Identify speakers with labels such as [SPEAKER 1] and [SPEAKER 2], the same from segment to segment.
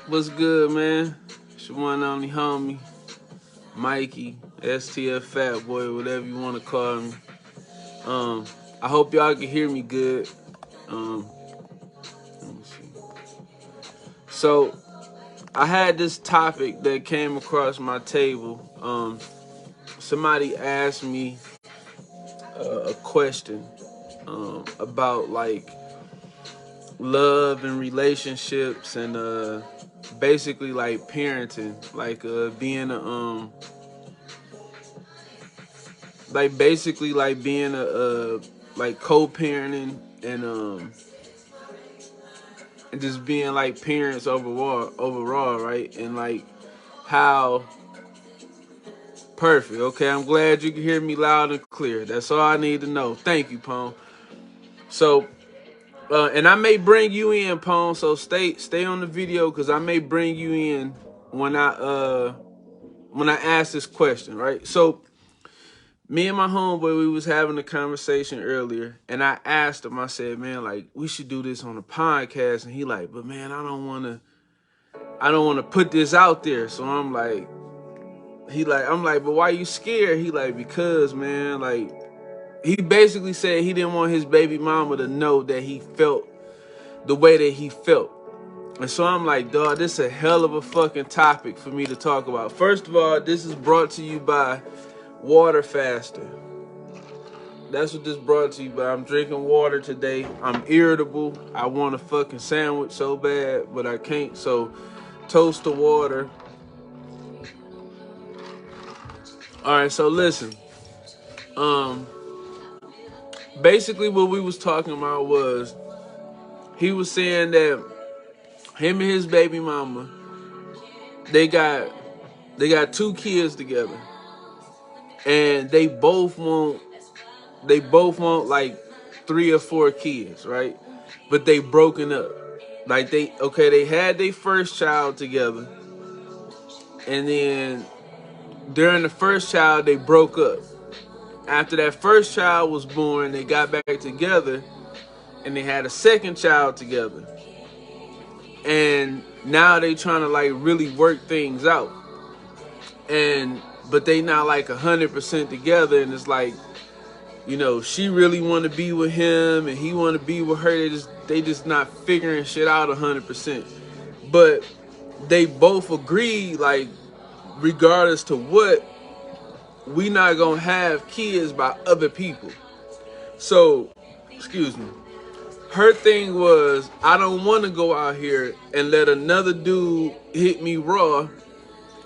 [SPEAKER 1] What's good, man? It's your one and only homie, Mikey, STF Fat Boy, whatever you want to call me. I hope y'all can hear me good. Let me see. So, I had this topic that came across my table. Somebody asked me a question about like love and relationships and basically like parenting, like being a like basically like being a like co-parenting and just being like parents overall, right? And like how perfect. Okay, I'm glad you can hear me loud and clear. That's all I need to know. Thank you, Pone. So and I may bring you in, Pone, so stay on the video because I may bring you in when I ask this question, right? So me and my homeboy, we was having a conversation earlier, and I asked him, I said, man, like, we should do this on a podcast. And he like, but man, I don't wanna put this out there. So I'm like, but why you scared? He like, because man, like, he basically said he didn't want his baby mama to know that he felt the way that he felt. And so I'm like, dog, this is a hell of a fucking topic for me to talk about. First of all, this is brought to you by Water Faster. That's what this brought to you by. I'm drinking water today. I'm irritable. I want a fucking sandwich so bad, but I can't. So toast the water. All right, so listen. Basically what we was talking about was he was saying that him and his baby mama, they got 2 kids together. And they both want like 3 or 4 kids, right? But they broken up. Like they had their first child together, and then during the first child they broke up. After that first child was born, they got back together and they had a second child together. And now they trying to like really work things out. But they not like 100% together, and it's like, you know, she really want to be with him and he want to be with her. They just not figuring shit out 100%. But they both agree, like, regardless to what, we not gonna have kids by other people. So, excuse me. Her thing was, I don't want to go out here and let another dude hit me raw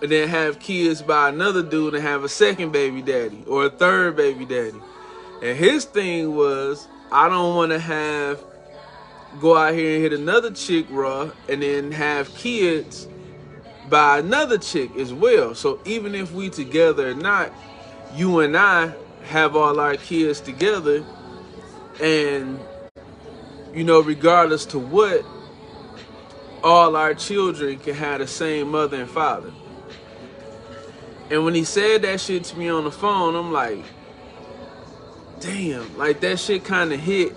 [SPEAKER 1] and then have kids by another dude and have a second baby daddy or a third baby daddy. And his thing was, I don't want to go out here and hit another chick raw and then have kids by another chick as well. So even if we together or not, you and I have all our kids together, and, you know, regardless to what, all our children can have the same mother and father. And when he said that shit to me on the phone, I'm like, damn, like that shit kind of hit.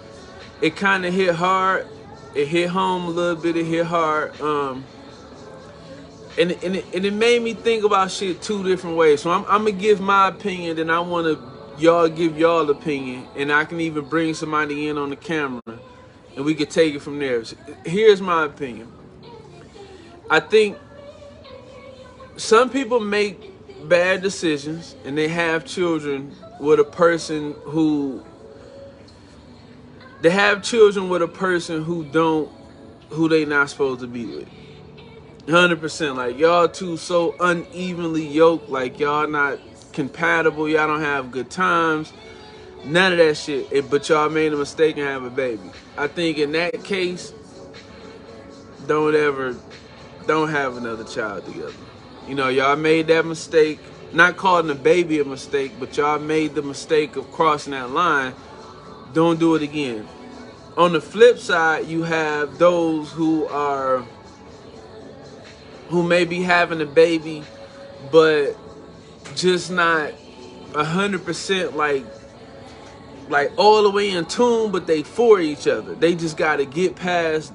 [SPEAKER 1] It kind of hit hard. It hit home a little bit. It hit hard. And it made me think about shit 2 different ways. So I'm gonna give my opinion, and I want y'all give y'all opinion, and I can even bring somebody in on the camera, and we could take it from there. So here's my opinion. I think some people make bad decisions, and they have children with a person who they not supposed to be with. 100%. Like, y'all two so unevenly yoked, like y'all not compatible, y'all don't have good times, none of that shit. But y'all made a mistake and have a baby. I think in that case, don't have another child together. You know, y'all made that mistake, not calling the baby a mistake, but y'all made the mistake of crossing that line. Don't do it again. On the flip side, you have those who may be having a baby, but just not 100% like all the way in tune, but they for each other. They just got to get past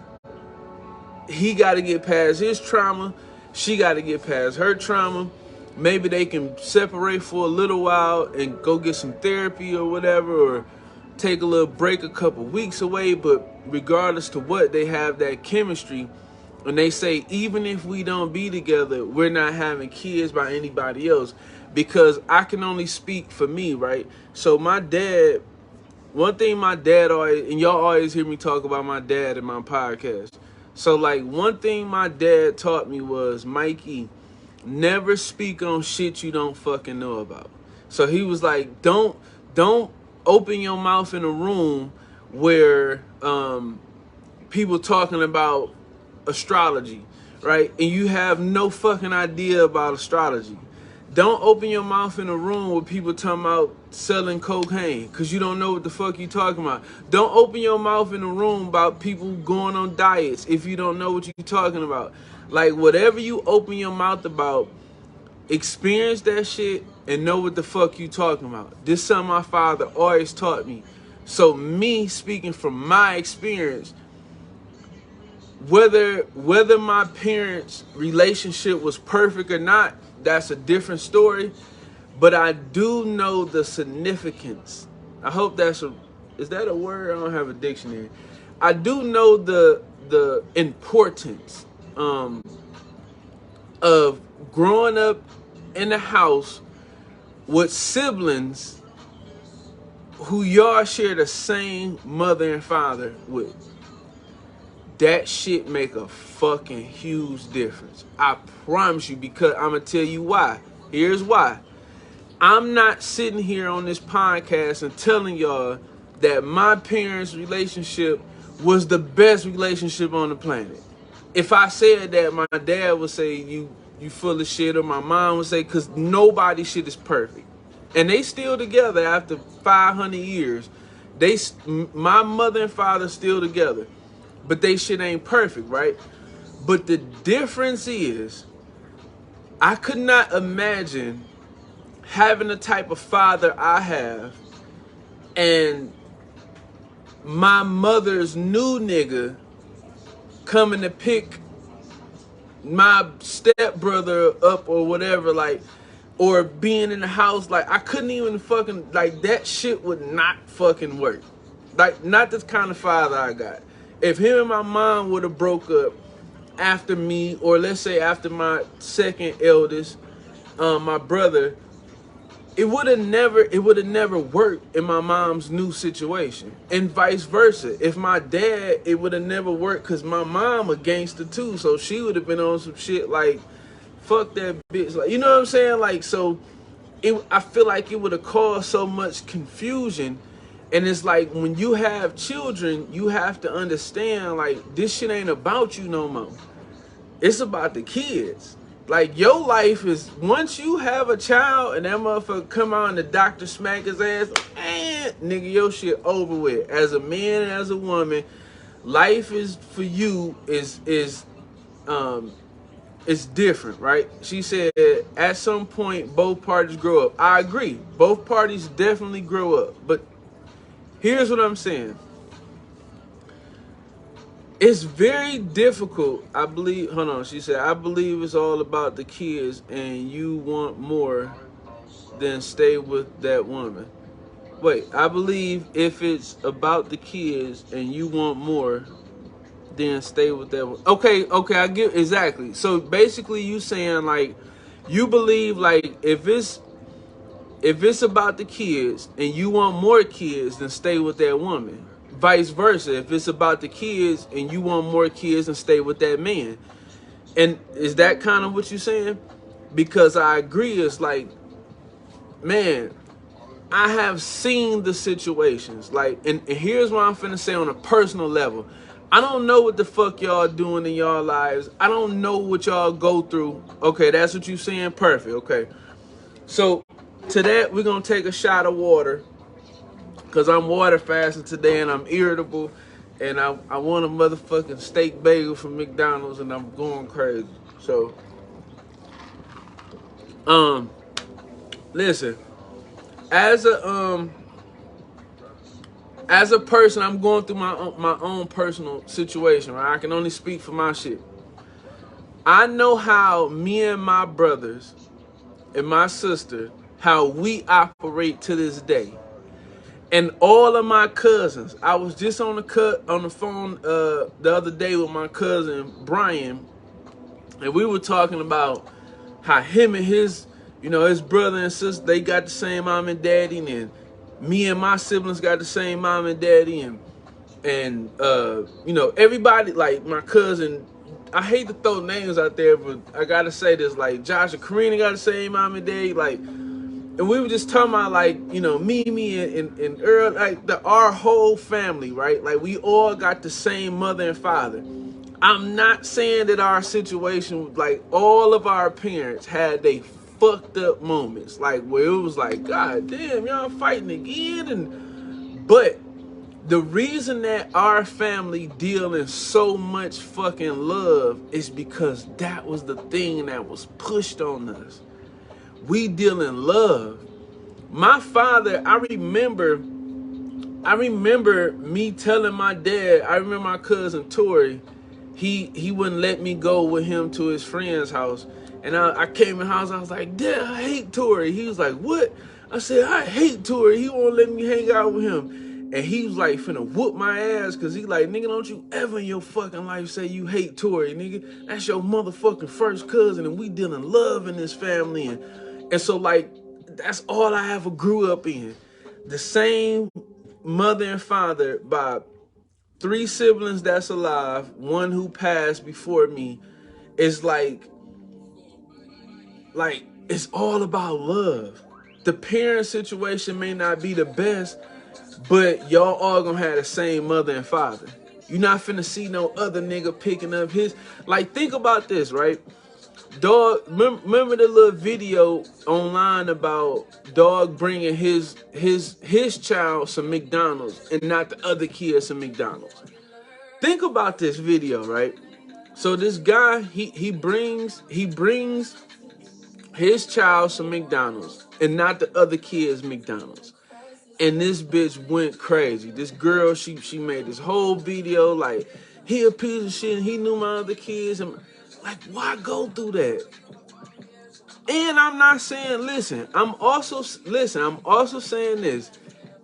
[SPEAKER 1] he got to get past his trauma. She got to get past her trauma. Maybe they can separate for a little while and go get some therapy or whatever, or take a little break a couple weeks away. But regardless to what, they have that chemistry. And they say, even if we don't be together, we're not having kids by anybody else. Because I can only speak for me, right? So my dad, one thing my dad always, and y'all always hear me talk about my dad in my podcast. So like one thing my dad taught me was, Mikey, never speak on shit you don't fucking know about. So he was like, don't open your mouth in a room where people talking about astrology, right? And you have no fucking idea about astrology. Don't open your mouth in a room with people talking about selling cocaine, because you don't know what the fuck you talking about. Don't open your mouth in a room about people going on diets if you don't know what you're talking about. Like, whatever you open your mouth about, experience that shit and know what the fuck you talking about. This is something my father always taught me. So me speaking from my experience, whether my parents' relationship was perfect or not, that's a different story. But I do know the significance. I hope that's is that a word? I don't have a dictionary. I do know the importance of growing up in a house with siblings who y'all share the same mother and father with. That shit make a fucking huge difference. I promise you, because I'm going to tell you why. Here's why. I'm not sitting here on this podcast and telling y'all that my parents' relationship was the best relationship on the planet. If I said that, my dad would say, you full of shit, or my mom would say, because nobody shit is perfect. And they still together after 500 years. My mother and father still together. But they shit ain't perfect, right? But the difference is, I could not imagine having the type of father I have and my mother's new nigga coming to pick my stepbrother up or whatever, like, or being in the house. Like, I couldn't even fucking, like, that shit would not fucking work. Like, not this kind of father I got. If him and my mom would have broke up after me, or let's say after my second eldest, my brother, it would have never worked in my mom's new situation, and vice versa. If my dad, it would have never worked, because my mom a gangster too, so she would have been on some shit like, fuck that bitch, like, you know what I'm saying? Like, so I feel like it would have caused so much confusion. And it's like, when you have children, you have to understand, like, this shit ain't about you no more. It's about the kids. Like, your life is, once you have a child and that motherfucker come out and the doctor smack his ass, man, nigga, your shit over with. As a man and as a woman, life is, for you, is it's different, right? She said, at some point, both parties grow up. I agree. Both parties definitely grow up. But here's what I'm saying. It's very difficult, I believe. Hold on. She said, I believe it's all about the kids and you want more than stay with that woman. Wait, I believe if it's about the kids and you want more, then stay with that woman. Okay, I get, exactly. So basically you saying, like, you believe, like, if it's about the kids and you want more kids, then stay with that woman. Vice versa, if it's about the kids and you want more kids, then stay with that man. And is that kind of what you're saying? Because I agree, it's like, man, I have seen the situations. Like, and here's what I'm finna say on a personal level. I don't know what the fuck y'all doing in y'all lives. I don't know what y'all go through. Okay, that's what you saying? Perfect, okay. So, to that, we're going to take a shot of water, because I'm water fasting today and I'm irritable. And I want a motherfucking steak bagel from McDonald's and I'm going crazy. So, listen, as as a person, I'm going through my own personal situation, right? I can only speak for my shit. I know how me and my brothers and my sister, how we operate to this day. And all of my cousins, I was just on the phone the other day with my cousin Brian, and we were talking about how him and his, his brother and sister, they got the same mom and daddy, and me and my siblings got the same mom and daddy, and everybody, like my cousin, I hate to throw names out there, but I gotta say this, like Josh and Karina got the same mom and daddy, like, and we were just talking about, like, Mimi and Earl, like our whole family, right? Like we all got the same mother and father. I'm not saying that our situation, like all of our parents had they fucked up moments, like where it was like, God damn, y'all fighting again, but the reason that our family deal in so much fucking love is because that was the thing that was pushed on us. We deal in love. My father, I remember me telling my dad, I remember my cousin Tori, he wouldn't let me go with him to his friend's house. And I came in the house, I was like, Dad, I hate Tori. He was like, what? I said, I hate Tori. He won't let me hang out with him. And he was like, finna whoop my ass, because he like, nigga, don't you ever in your fucking life say you hate Tori, nigga. That's your motherfucking first cousin, and we dealing love in this family. And so, like, that's all I ever grew up in. The same mother and father by 3 siblings that's alive, 1 who passed before me. Is like it's all about love. The parent situation may not be the best, but y'all all gonna have the same mother and father. You're not finna see no other nigga picking up his. Like, think about this, right? Dog, remember the little video online about dog bringing his child some McDonald's and not the other kids some McDonald's. Think about this video, right? So this guy, he brings his child some McDonald's and not the other kids McDonald's. And this bitch went crazy. This girl, she made this whole video like, he a piece of shit and he knew my other kids. And like, why go through that? And I'm not saying, listen, I'm also saying this.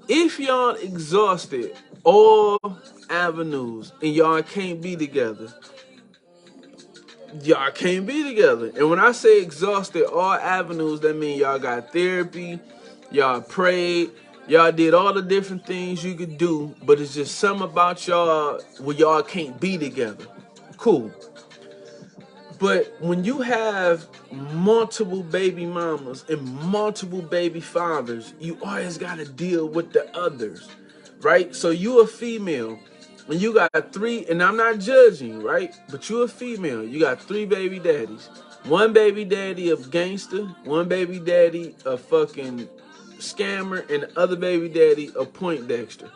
[SPEAKER 1] If y'all exhausted all avenues and y'all can't be together, y'all can't be together. And when I say exhausted all avenues, that means y'all got therapy, y'all prayed, y'all did all the different things you could do, but it's just something about y'all where y'all can't be together. Cool. But when you have multiple baby mamas and multiple baby fathers, you always got to deal with the others, right? So you a female and you got 3, and I'm not judging, right? But you a female, you got 3 baby daddies. 1 baby daddy a gangster, 1 baby daddy a fucking scammer, and the other baby daddy a Poindexter.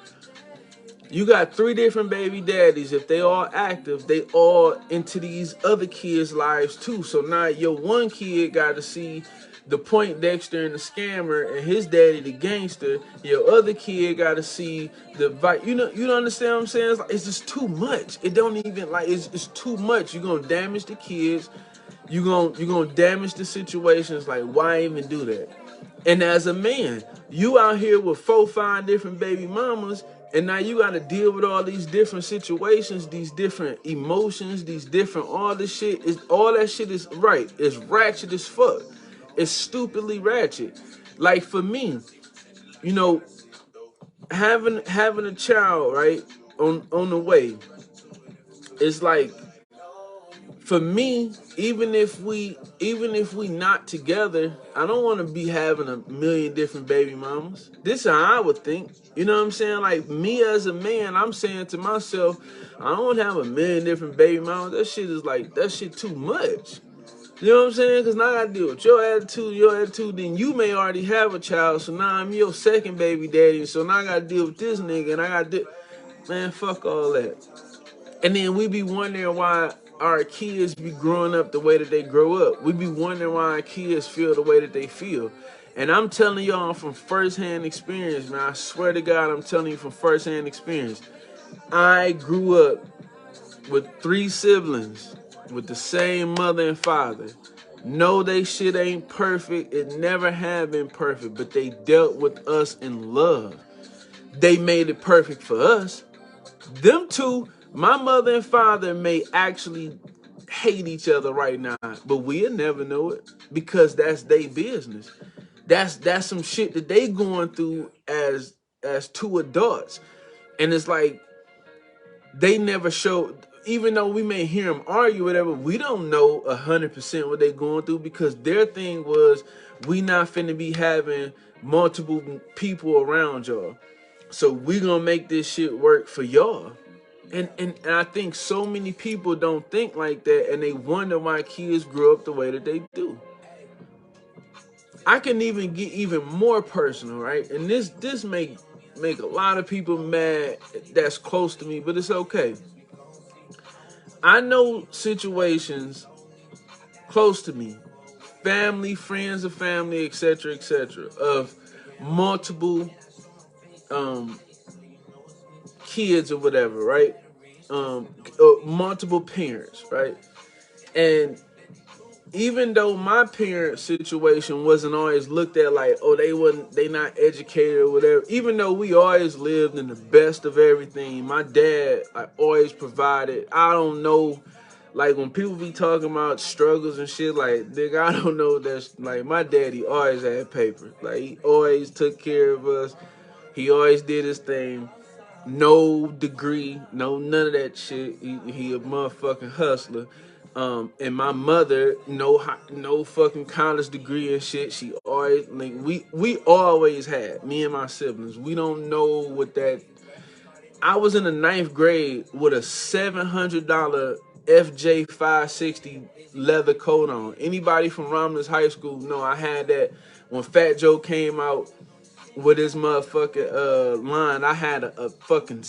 [SPEAKER 1] You got 3 different baby daddies. If they all active, they all into these other kids' lives too. So now your one kid got to see the Poindexter and the scammer and his daddy the gangster. Your other kid got to see the you don't understand what I'm saying? It's just too much. It don't even, like, it's too much. You're gonna damage the kids. You're gonna damage the situations. Like, why even do that? And as a man, you out here with 4, 5 different baby mamas, and now you got to deal with all these different situations, these different emotions, these different, all this shit. All that shit is right. It's ratchet as fuck. It's stupidly ratchet. Like, for me, having a child, right, on the way, it's like, for me, even if we not together, I don't want to be having a million different baby mamas. This is how I would think. You know what I'm saying? Like, me as a man, I'm saying to myself, I don't want to have a million different baby mamas. That shit too much. You know what I'm saying? Because now I got to deal with your attitude, then you may already have a child, so now I'm your second baby daddy, so now I got to deal with this nigga, and I got to man, fuck all that. And then we be wondering why our kids be growing up the way that they grow up. We be wondering why our kids feel the way that they feel. And I'm telling y'all from firsthand experience, man. I swear to God, I'm telling you from firsthand experience. I grew up with 3 siblings with the same mother and father. No, they shit ain't perfect. It never have been perfect, but they dealt with us in love. They made it perfect for us. Them two, my mother and father, may actually hate each other right now, but we'll never know it because that's their business. That's some shit that they going through as 2 adults. And it's like they never show, even though we may hear them argue, whatever, we don't know 100% what they going through because their thing was, we not finna be having multiple people around y'all. So we gonna make this shit work for y'all. And I think so many people don't think like that, and they wonder why kids grow up the way that they do. I can even get even more personal, right? And this make a lot of people mad that's close to me, but it's okay. I know situations close to me, family, friends of family, etc., of multiple kids or whatever, right? Multiple parents, right? And even though my parents' situation wasn't always looked at like, oh, they not educated or whatever, even though we always lived in the best of everything, my dad, I always provided. I don't know, like when people be talking about struggles and shit, like, nigga, I don't know, that's like, my daddy always had paper. Like, he always took care of us. He always did his thing. No degree, no none of that shit. He a motherfucking hustler. And my mother, no fucking college degree and shit. She always, like, we always had, me and my siblings. We don't know what that. I was in the 9th grade with a $700 FJ 560 leather coat on. Anybody from Romulus High School know I had that when Fat Joe came out with his motherfucking line. I had a fucking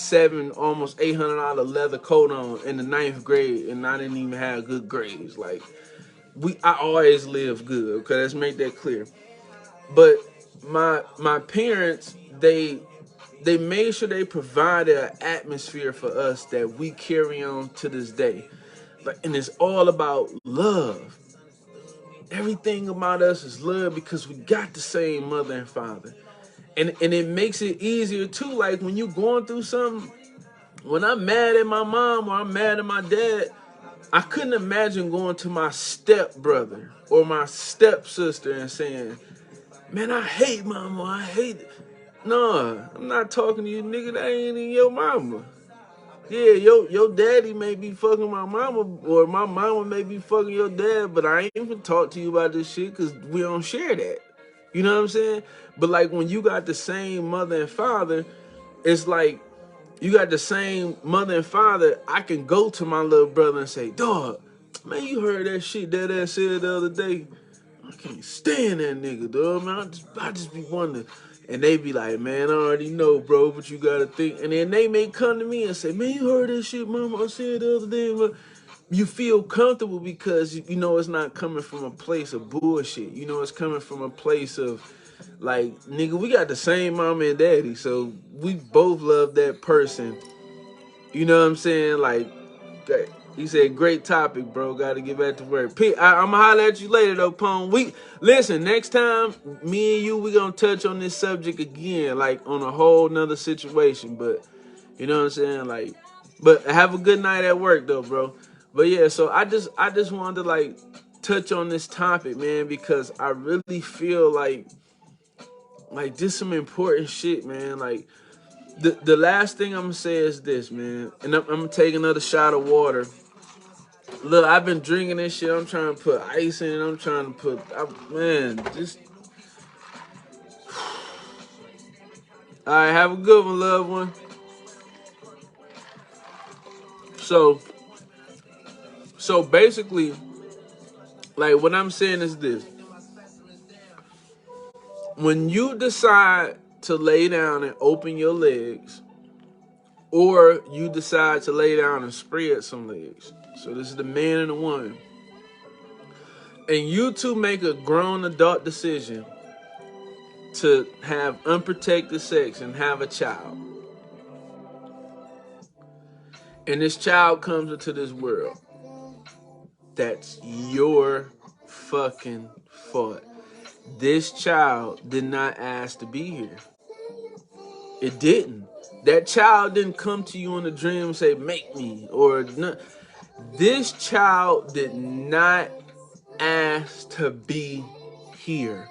[SPEAKER 1] almost $800 leather coat on in the 9th grade, and I didn't even have good grades. Like, I always lived good. Okay, let's make that clear. But my parents, they made sure they provided an atmosphere for us that we carry on to this day. Like, and it's all about love. Everything about us is love because we got the same mother and father. And it makes it easier too. Like when you going through something, when I'm mad at my mom or I'm mad at my dad, I couldn't imagine going to my stepbrother or my stepsister and saying, man, I hate mama, I hate it. No, I'm not talking to you, nigga. That ain't even your mama. Yeah, your daddy may be fucking my mama, or my mama may be fucking your dad, but I ain't even talk to you about this shit because we don't share that. You know what I'm saying? But like when you got the same mother and father, it's like you got the same mother and father. I can go to my little brother and say, dog, man, you heard that shit that said the other day? I can't stand that nigga, dog, man. I just be wondering. And they be like, man, I already know, bro, but you gotta think. And then they may come to me and say, man, you heard that shit mama said the other day, but you feel comfortable because you know it's not coming from a place of bullshit. You know it's coming from a place of like, nigga, we got the same mama and daddy, so we both love that person. You know what I'm saying? Like, he said, great topic, bro. Got to get back to work. I'm going to holler at you later, though, Pone. Listen, next time, me and you, we going to touch on this subject again, like on a whole nother situation. But, you know what I'm saying? Like, but have a good night at work, though, bro. But yeah, so I just wanted to, like, touch on this topic, man, because I really feel like this some important shit, man. Like, the last thing I'm gonna say is this, man, and I'm gonna take another shot of water. Look, I've been drinking this shit. I'm trying to put ice in it. I'm trying to man, just. All right, have a good one, loved one. So basically, like what I'm saying is this: when you decide to lay down and open your legs, or you decide to lay down and spread some legs. So this is the man and the woman. And you two make a grown adult decision to have unprotected sex and have a child. And this child comes into this world. That's your fucking fault. This child did not ask to be here. It didn't. That child didn't come to you in a dream and say, make me, or no. This child did not ask to be here.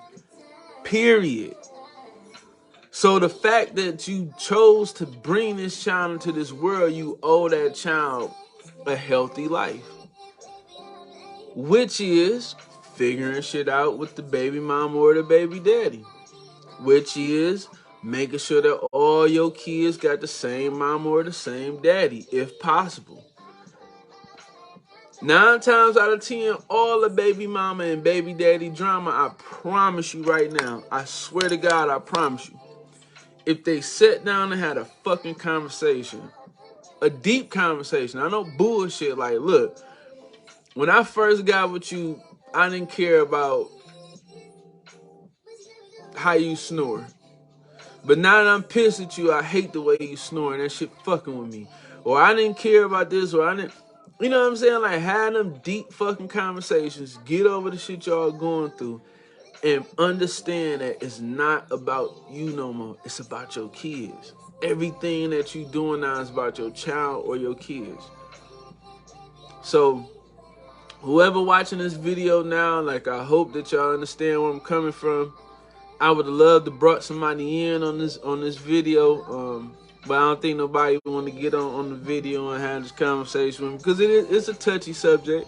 [SPEAKER 1] Period. So the fact that you chose to bring this child into this world, you owe that child a healthy life. Which is figuring shit out with the baby mama or the baby daddy. Which is making sure that all your kids got the same mama or the same daddy, if possible. 9 times out of 10, all the baby mama and baby daddy drama, I promise you right now, I swear to God, I promise you, if they sat down and had a fucking conversation, a deep conversation, I know bullshit, like, look, when I first got with you, I didn't care about how you snore. But now that I'm pissed at you, I hate the way you snore, and that shit fucking with me. Or I didn't care about this, or I didn't, you know what I'm saying? Like, have them deep fucking conversations, get over the shit y'all going through, and understand that it's not about you no more. It's about your kids. Everything that you doing now is about your child or your kids. So, whoever watching this video now, like, I hope that y'all understand where I'm coming from. I would have loved to brought somebody in on this video, but I don't think nobody want to get on the video and have this conversation with me because it's a touchy subject.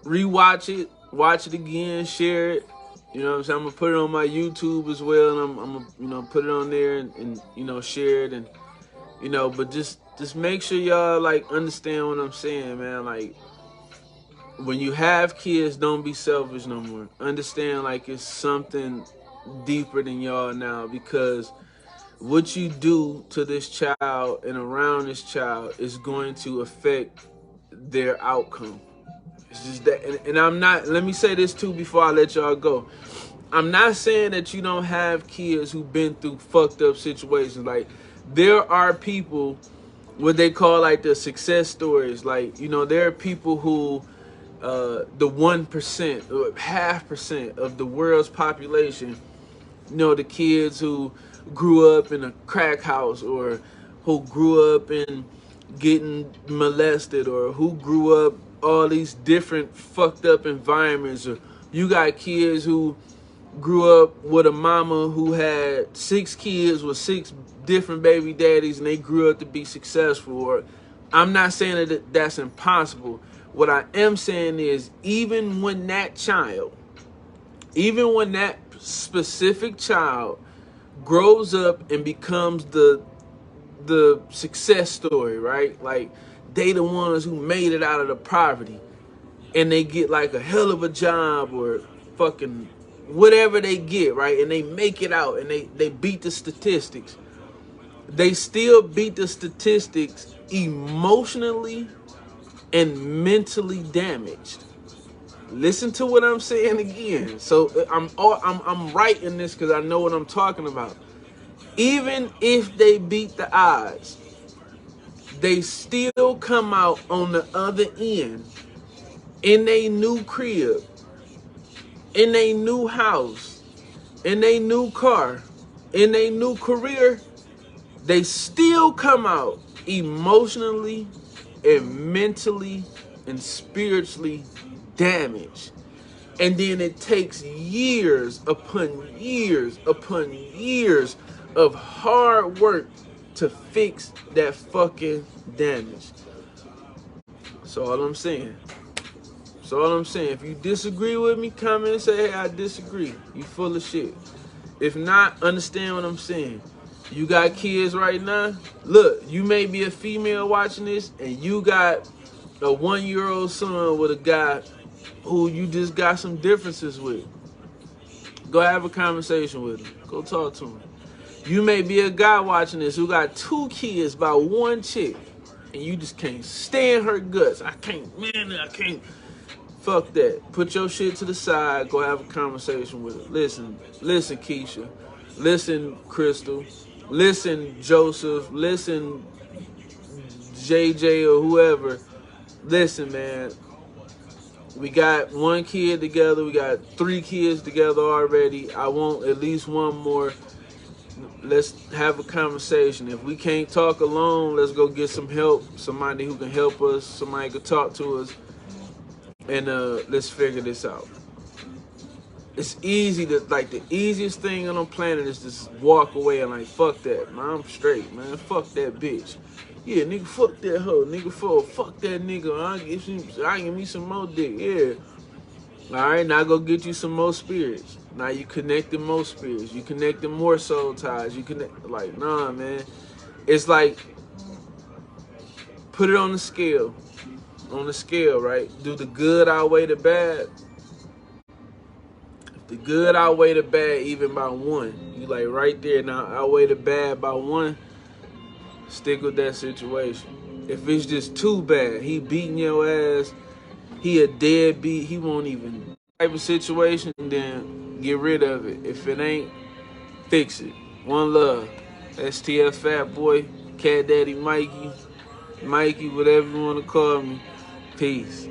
[SPEAKER 1] Rewatch it, watch it again, share it. You know what I'm saying? I'm gonna put it on my YouTube as well, and I'm gonna put it on there and share it, and but just make sure y'all like understand what I'm saying, man. Like, when you have kids, don't be selfish no more. Understand, like, it's something deeper than y'all now, because what you do to this child and around this child is going to affect their outcome. It's just that, and I'm not, let me say this too before I let y'all go. I'm not saying that you don't have kids who've been through fucked up situations. Like, there are people, what they call like the success stories. Like, there are people who, the 1% or 0.5% of the world's population, the kids who grew up in a crack house, or who grew up in getting molested, or who grew up all these different fucked up environments, or you got kids who grew up with a mama who had 6 kids with 6 different baby daddies and they grew up to be successful. Or I'm not saying that that's impossible. What I am saying is, even when that specific child grows up and becomes the success story, right? Like, they the ones who made it out of the poverty, and they get like a hell of a job or fucking whatever they get, right? And they make it out and they beat the statistics. They still beat the statistics emotionally and mentally damaged. Listen to what I'm saying again. So I'm writing this because I know what I'm talking about. Even if they beat the odds, they still come out on the other end in a new crib, in a new house, in a new car, in a new career. They still come out emotionally and mentally and spiritually damaged. And then it takes years upon years upon years of hard work to fix that fucking damage. That's all I'm saying. That's all I'm saying. If you disagree with me, comment and say, hey, I disagree. You full of shit. If not, understand what I'm saying. You got kids right now. Look, you may be a female watching this, and you got a 1-year-old son with a guy who you just got some differences with. Go have a conversation with him. Go talk to him. You may be a guy watching this who got 2 kids by 1 chick, and you just can't stand her guts. I can't Fuck that. Put your shit to the side. Go have a conversation with her. Listen, Keisha. Listen, Crystal. Listen, Joseph. Listen, JJ or whoever. Listen, man. We got 1 kid together. We got 3 kids together already. I want at least 1 more. Let's have a conversation. If we can't talk alone, let's go get some help. Somebody who can help us. Somebody can talk to us. And let's figure this out. It's easy to, like, the easiest thing on the planet is just walk away and like, fuck that, man, I'm straight, man, fuck that bitch. Yeah, nigga, fuck that hoe, nigga, fuck that nigga, I give me some more dick, yeah. All right, now go get you some more spirits. Now you connecting more spirits, you connecting more soul ties, you connect, like, nah, man. It's like, put it on the scale, right? Do the good outweigh the bad? The good outweigh the bad even by 1. You like right there. Now outweigh the bad by 1. Stick with that situation. If it's just too bad, he beating your ass, he a deadbeat, he won't even type of situation, then get rid of it. If it ain't, fix it. One love. STF Fat Boy, Cat Daddy Mikey, whatever you want to call me. Peace.